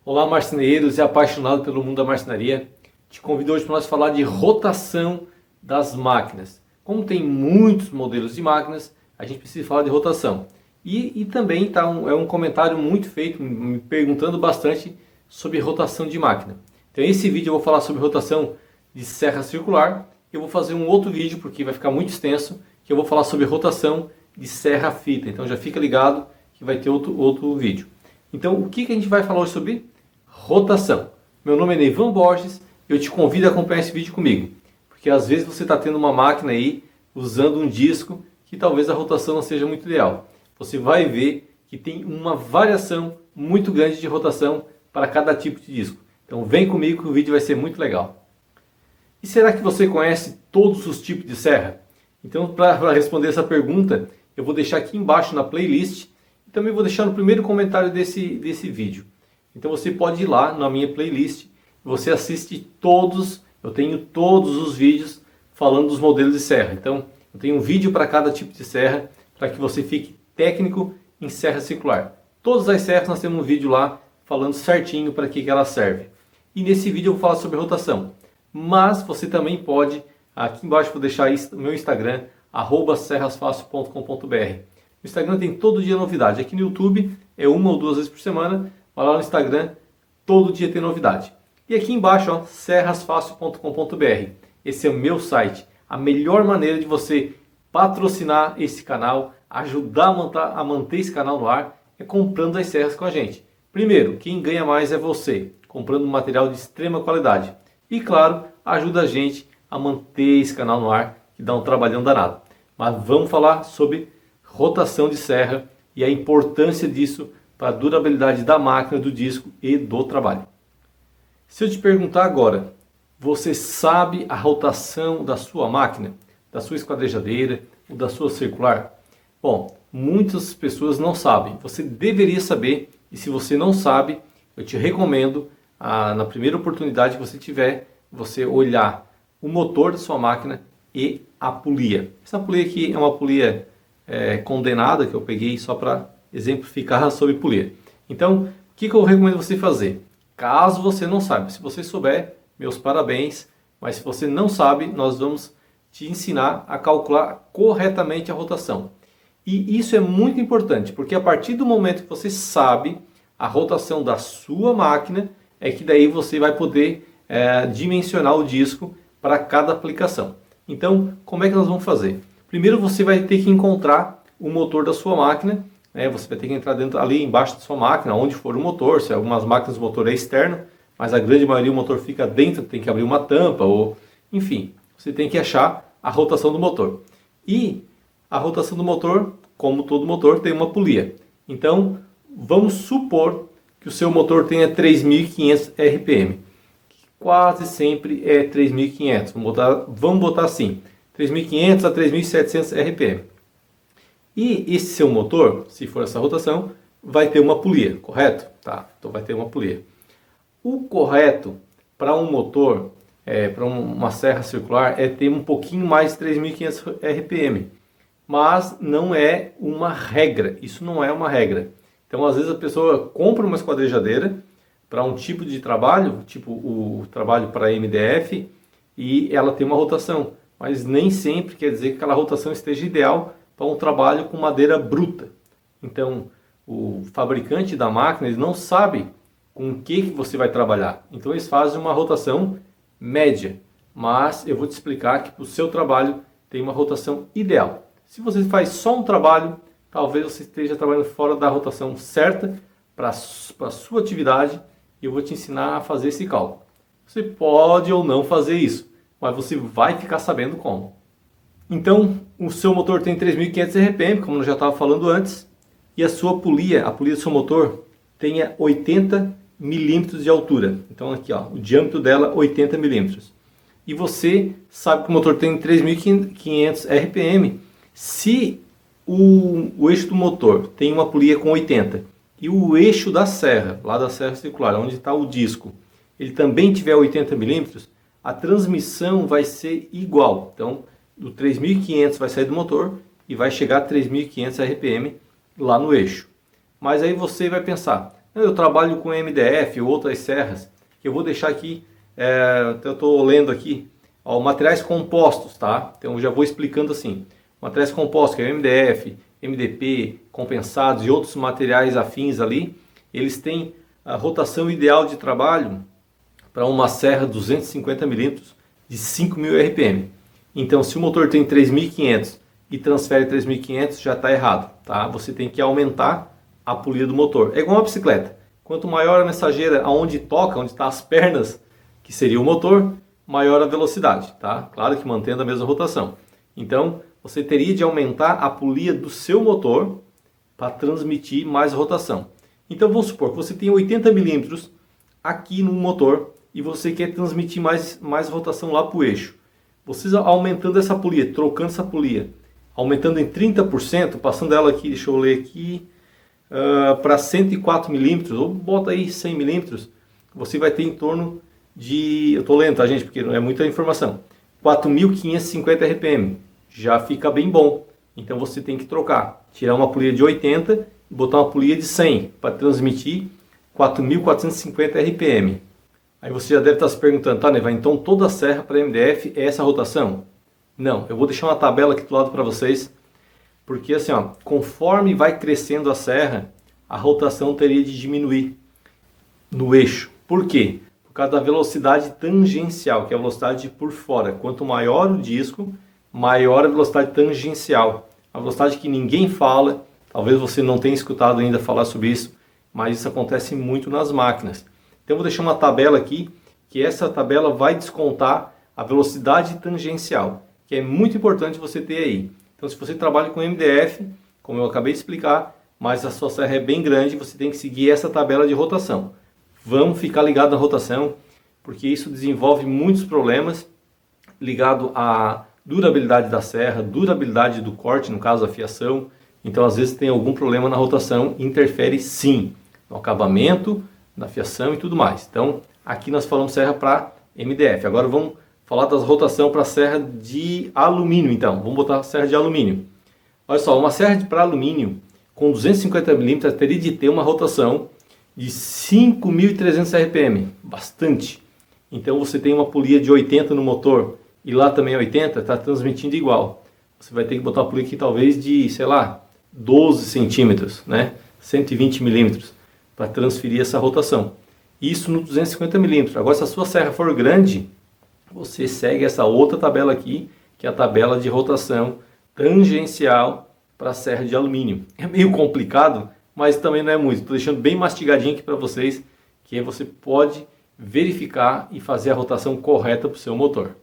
Olá, marceneiros e apaixonados pelo mundo da marcenaria. Te convido hoje para nós falar de rotação das máquinas. Como tem muitos modelos de máquinas, a gente precisa falar de rotação. E também é um comentário muito feito, me perguntando bastante sobre rotação de máquina. Então esse vídeo eu vou falar sobre rotação de serra circular. Eu vou fazer um outro vídeo, porque vai ficar muito extenso, que eu vou falar sobre rotação de serra fita. Então já fica ligado que vai ter outro vídeo. Então o que a gente vai falar hoje sobre rotação? Meu nome é Neivan Borges e eu te convido a acompanhar esse vídeo comigo. Porque às vezes você está tendo uma máquina aí usando um disco que talvez a rotação não seja muito ideal. Você vai ver que tem uma variação muito grande de rotação para cada tipo de disco. Então vem comigo que o vídeo vai ser muito legal. E será que você conhece todos os tipos de serra? Então para responder essa pergunta, eu vou deixar aqui embaixo na playlist e também vou deixar no primeiro comentário desse vídeo. Então você pode ir lá na minha playlist, você assiste todos, eu tenho todos os vídeos falando dos modelos de serra. Então eu tenho um vídeo para cada tipo de serra, para que você fique técnico em serra circular. Todas as serras nós temos um vídeo lá falando certinho para que ela serve. E nesse vídeo eu vou falar sobre rotação. Mas você também pode, aqui embaixo eu vou deixar o meu Instagram, @serrasfácil.com.br. O Instagram tem todo dia novidade. Aqui no YouTube é 1 ou 2 vezes por semana. Mas lá no Instagram, todo dia tem novidade. E aqui embaixo, ó, serrasfácil.com.br. Esse é o meu site. A melhor maneira de você patrocinar esse canal, ajudar a manter esse canal no ar, é comprando as serras com a gente. Primeiro, quem ganha mais é você, comprando um material de extrema qualidade. E claro, ajuda a gente a manter esse canal no ar, que dá um trabalhão danado. Mas vamos falar sobre rotação de serra e a importância disso para a durabilidade da máquina, do disco e do trabalho. Se eu te perguntar agora, você sabe a rotação da sua máquina, da sua esquadrejadeira ou da sua circular? Bom, muitas pessoas não sabem. Você deveria saber, e se você não sabe, eu te recomendo, na primeira oportunidade que você tiver, você olhar o motor da sua máquina e a polia. Essa polia aqui é uma polia condenada, que eu peguei só para exemplificar sobre polia. Então, o que eu recomendo você fazer? Caso você não saiba, se você souber, meus parabéns, mas se você não sabe, nós vamos te ensinar a calcular corretamente a rotação. E isso é muito importante, porque a partir do momento que você sabe a rotação da sua máquina, é que daí você vai poder dimensionar o disco para cada aplicação. Então, como é que nós vamos fazer? Primeiro você vai ter que encontrar o motor da sua máquina. Você vai ter que entrar ali embaixo da sua máquina, onde for o motor. Se algumas máquinas o motor é externo, mas a grande maioria o motor fica dentro, tem que abrir uma tampa, ou enfim, você tem que achar a rotação do motor. E a rotação do motor, como todo motor, tem uma polia. Então, vamos supor que o seu motor tenha 3.500 RPM. Quase sempre é 3.500. Vamos botar assim, 3.500 a 3.700 RPM. E esse seu motor, se for essa rotação, vai ter uma polia, correto? Tá, então vai ter uma polia. O correto para um motor, para uma serra circular, é ter um pouquinho mais de 3.500 RPM. Mas não é uma regra, isso não é uma regra. Então às vezes a pessoa compra uma esquadrejadeira para um tipo de trabalho, tipo o trabalho para MDF, e ela tem uma rotação. Mas nem sempre quer dizer que aquela rotação esteja ideal para um trabalho com madeira bruta. Então, o fabricante da máquina ele não sabe com o que você vai trabalhar. Então, eles fazem uma rotação média. Mas eu vou te explicar que para o seu trabalho tem uma rotação ideal. Se você faz só um trabalho, talvez você esteja trabalhando fora da rotação certa para a sua atividade. E eu vou te ensinar a fazer esse cálculo. Você pode ou não fazer isso, mas você vai ficar sabendo como. Então, o seu motor tem 3.500 RPM, como eu já estava falando antes, e a sua polia, a polia do seu motor, tenha 80 milímetros de altura. Então aqui, ó, o diâmetro dela 80 milímetros. E você sabe que o motor tem 3.500 RPM. Se o eixo do motor tem uma polia com 80 e o eixo da serra, lá da serra circular, onde está o disco, ele também tiver 80 milímetros, a transmissão vai ser igual. Então, do 3.500 vai sair do motor e vai chegar a 3.500 RPM lá no eixo. Mas aí você vai pensar, Eu trabalho com MDF ou outras serras, que eu vou deixar aqui, eu estou lendo aqui, ó, materiais compostos, tá? Então eu já vou explicando assim. Materiais compostos, que é MDF, MDP, compensados e outros materiais afins ali, eles têm a rotação ideal de trabalho para uma serra 250 mm de 5.000 RPM. Então, se o motor tem 3.500 e transfere 3.500, já está errado, tá? Você tem que aumentar a polia do motor. É igual uma bicicleta. Quanto maior a mensageira aonde toca, onde estão as pernas, que seria o motor, maior a velocidade, tá? Claro que mantendo a mesma rotação. Então, você teria de aumentar a polia do seu motor para transmitir mais rotação. Então, vamos supor que você tem 80 mm aqui no motor e você quer transmitir mais rotação lá para o eixo. Vocês aumentando essa polia, trocando essa polia, aumentando em 30%, passando ela aqui, deixa eu ler aqui, para 104 mm, ou bota aí 100 mm, você vai ter em torno de, eu estou lendo, tá, gente, porque não é muita informação, 4.550 RPM, já fica bem bom. Então você tem que trocar, tirar uma polia de 80 e botar uma polia de 100 para transmitir 4.450 RPM. Aí você já deve estar se perguntando, tá, Neiva, então toda a serra para MDF é essa rotação? Não, eu vou deixar uma tabela aqui do lado para vocês, porque assim, ó, conforme vai crescendo a serra, a rotação teria de diminuir no eixo. Por quê? Por causa da velocidade tangencial, que é a velocidade por fora. Quanto maior o disco, maior a velocidade tangencial. A velocidade que ninguém fala, talvez você não tenha escutado ainda falar sobre isso, mas isso acontece muito nas máquinas. Então eu vou deixar uma tabela aqui, que essa tabela vai descontar a velocidade tangencial, que é muito importante você ter aí. Então se você trabalha com MDF, como eu acabei de explicar, mas a sua serra é bem grande, você tem que seguir essa tabela de rotação. Vamos ficar ligado na rotação, porque isso desenvolve muitos problemas ligado à durabilidade da serra, durabilidade do corte, no caso a fiação. Então às vezes tem algum problema na rotação, interfere sim no acabamento, na fiação e tudo mais. Então aqui nós falamos serra para MDF. Agora vamos falar das rotação para serra de alumínio. Então vamos botar serra de alumínio. Olha só, uma serra para alumínio com 250 mm teria de ter uma rotação de 5.300 RPM, bastante. Então você tem uma polia de 80 no motor e lá também é 80, está transmitindo igual. Você vai ter que botar uma polia aqui talvez de, sei lá, 12 centímetros, né? 120 milímetros para transferir essa rotação. Isso no 250 milímetros. Agora se a sua serra for grande, você segue essa outra tabela aqui, que é a tabela de rotação tangencial para a serra de alumínio. É meio complicado, mas também não é muito. Estou deixando bem mastigadinho aqui para vocês, que aí você pode verificar e fazer a rotação correta para o seu motor.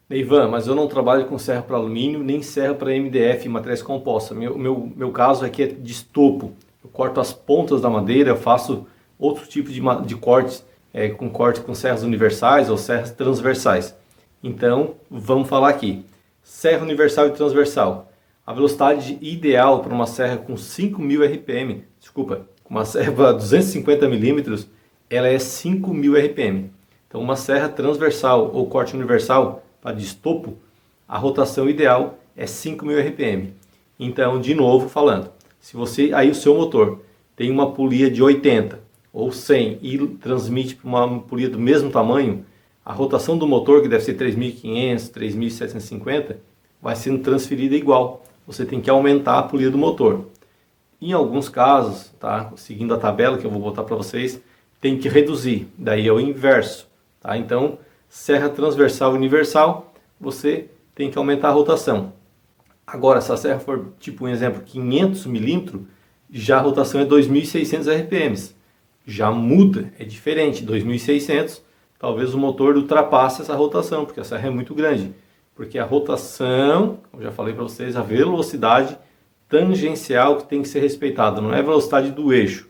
Neivan, mas eu não trabalho com serra para alumínio, nem serra para MDF e materiais compostos. Meu caso aqui é de estopo. Eu corto as pontas da madeira, eu faço outro tipo de cortes, com serras universais ou serras transversais. Então, vamos falar aqui. Serra universal e transversal. A velocidade ideal para uma serra com 5.000 RPM, uma serra para 250 mm, ela é 5.000 RPM. Então, uma serra transversal ou corte universal para de estopo, a rotação ideal é 5.000 RPM. Então, de novo falando, se aí o seu motor tem uma polia de 80 ou 100 e transmite para uma polia do mesmo tamanho, a rotação do motor, que deve ser 3.500, 3.750, vai sendo transferida igual. Você tem que aumentar a polia do motor. Em alguns casos, tá, seguindo a tabela que eu vou botar para vocês, tem que reduzir. Daí é o inverso. Tá? Então, serra transversal e universal, você tem que aumentar a rotação. Agora, se a serra for, tipo um exemplo, 500 milímetros, já a rotação é 2.600 RPM. Já muda, é diferente. 2.600, talvez o motor ultrapasse essa rotação, porque a serra é muito grande. Porque a rotação, como já falei para vocês, a velocidade tangencial que tem que ser respeitada. Não é a velocidade do eixo,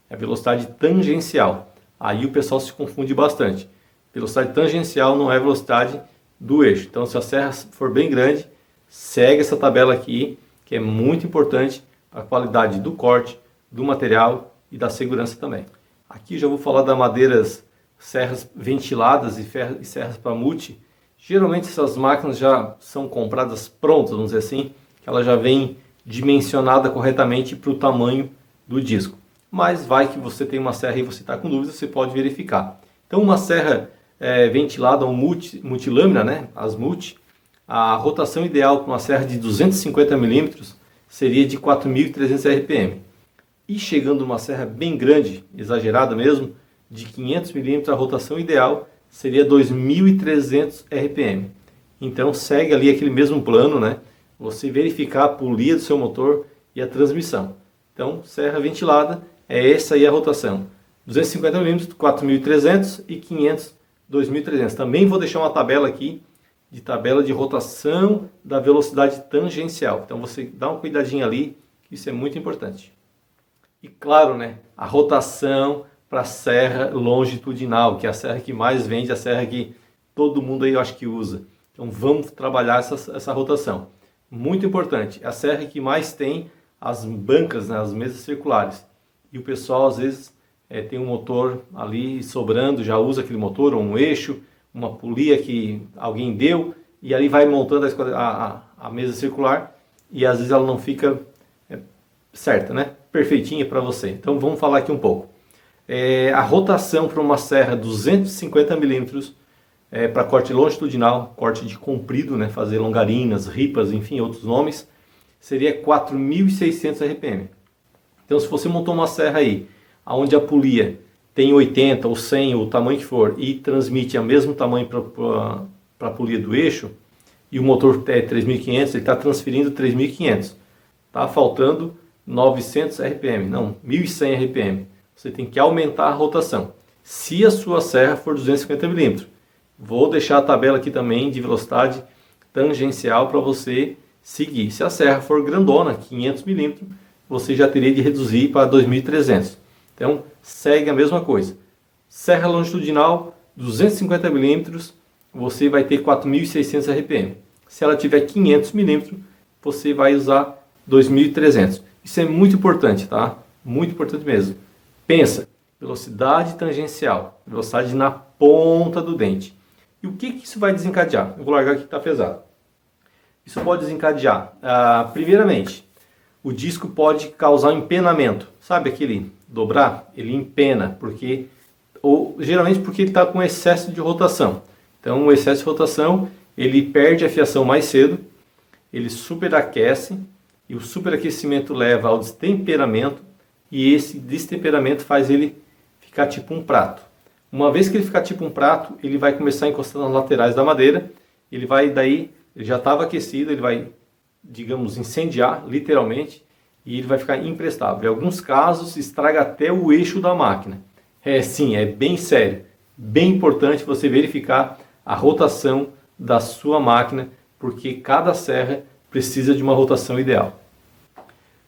é a velocidade tangencial. Aí o pessoal se confunde bastante. Velocidade tangencial não é velocidade do eixo. Então, se a serra for bem grande, segue essa tabela aqui, que é muito importante para a qualidade do corte, do material e da segurança também. Aqui já vou falar das madeiras, serras ventiladas e serras para multi. Geralmente essas máquinas já são compradas prontas, vamos dizer assim, que ela já vem dimensionada corretamente para o tamanho do disco. mas vai que você tem uma serra e você está com dúvida, você pode verificar. Então uma serra ventilada ou multilâmina, né, as multi, a rotação ideal para uma serra de 250 mm seria de 4.300 RPM. E chegando uma serra bem grande, exagerada mesmo, de 500 mm, a rotação ideal seria 2.300 RPM. Então segue ali aquele mesmo plano, né? Você verificar a polia do seu motor e a transmissão. Então, serra ventilada, é essa aí a rotação. 250 mm, 4.300 e 500, 2.300. Também vou deixar uma tabela aqui, de tabela de rotação da velocidade tangencial. Então você dá uma cuidadinha ali, isso é muito importante. E claro, né, a rotação para a serra longitudinal, que é a serra que mais vende, a serra que todo mundo aí eu acho que usa. Então vamos trabalhar essa rotação. Muito importante, é a serra que mais tem as bancas, né, as mesas circulares. E o pessoal às vezes tem um motor ali sobrando, já usa aquele motor, ou um eixo, uma polia que alguém deu, e ali vai montando a mesa circular, e às vezes ela não fica certa, né? Perfeitinha para você. Então vamos falar aqui um pouco. A rotação para uma serra 250 mm para corte longitudinal, corte de comprido, né? Fazer longarinas, ripas, enfim, outros nomes, seria 4.600 RPM. Então se você montou uma serra aí, onde a polia tem 80 ou 100, ou o tamanho que for, e transmite o mesmo tamanho para a polia do eixo, e o motor é 3.500, ele está transferindo 3.500. Está faltando 900 RPM, não, 1.100 RPM. Você tem que aumentar a rotação. Se a sua serra for 250 mm. Vou deixar a tabela aqui também de velocidade tangencial para você seguir. Se a serra for grandona, 500 mm, você já teria de reduzir para 2.300. Então, segue a mesma coisa. Serra longitudinal, 250 mm, você vai ter 4.600 RPM. Se ela tiver 500 mm, você vai usar 2.300. Isso é muito importante, tá? Muito importante mesmo. Pensa, velocidade tangencial, velocidade na ponta do dente. E o que isso vai desencadear? Eu vou largar aqui que está pesado. Isso pode desencadear, primeiramente, o disco pode causar empenamento. Sabe aquele dobrar? Ele empena, geralmente porque ele está com excesso de rotação. Então o excesso de rotação, ele perde a fiação mais cedo, ele superaquece, e o superaquecimento leva ao destemperamento, e esse destemperamento faz ele ficar tipo um prato. Uma vez que ele ficar tipo um prato, ele vai começar a encostar nas laterais da madeira, ele já estava aquecido, ele vai, digamos, incendiar, literalmente, e ele vai ficar imprestável. Em alguns casos, estraga até o eixo da máquina. Sim, é bem sério. Bem importante você verificar a rotação da sua máquina, porque cada serra precisa de uma rotação ideal.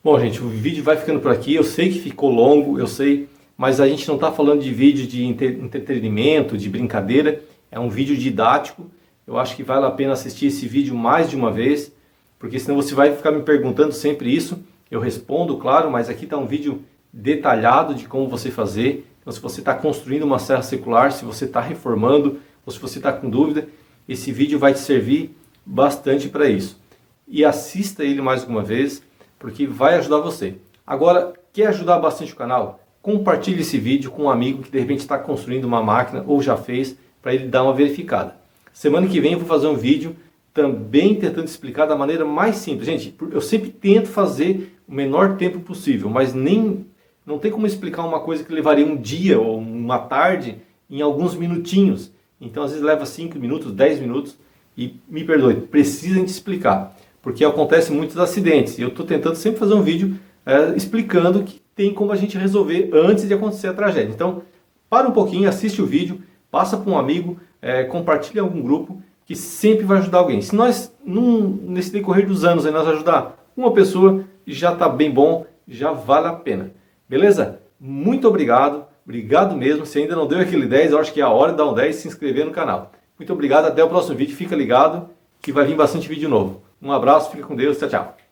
Bom, gente, o vídeo vai ficando por aqui. Eu sei que ficou longo, eu sei, mas a gente não está falando de vídeo de entretenimento, de brincadeira. É um vídeo didático. Eu acho que vale a pena assistir esse vídeo mais de uma vez, porque senão você vai ficar me perguntando sempre isso. Eu respondo, claro, mas aqui está um vídeo detalhado de como você fazer. Então, se você está construindo uma serra circular, se você está reformando, ou se você está com dúvida, esse vídeo vai te servir bastante para isso. E assista ele mais uma vez, porque vai ajudar você. Agora, quer ajudar bastante o canal? Compartilhe esse vídeo com um amigo que de repente está construindo uma máquina ou já fez, para ele dar uma verificada. Semana que vem eu vou fazer um vídeo também tentando explicar da maneira mais simples. Gente, eu sempre tento fazer o menor tempo possível, mas não tem como explicar uma coisa que levaria um dia ou uma tarde em alguns minutinhos. Então às vezes leva 5 minutos, 10 minutos e me perdoe, precisam te explicar. Porque acontece muitos acidentes e eu estou tentando sempre fazer um vídeo explicando que tem como a gente resolver antes de acontecer a tragédia. Então, para um pouquinho, assiste o vídeo, passa para um amigo, compartilha em algum grupo, que sempre vai ajudar alguém. Se nós, nesse decorrer dos anos, nós ajudar uma pessoa, já está bem bom, já vale a pena. Beleza? Muito obrigado, obrigado mesmo. Se ainda não deu aquele 10, eu acho que é a hora de dar um 10 e se inscrever no canal. Muito obrigado, até o próximo vídeo, fica ligado que vai vir bastante vídeo novo. Um abraço, fica com Deus, tchau, tchau.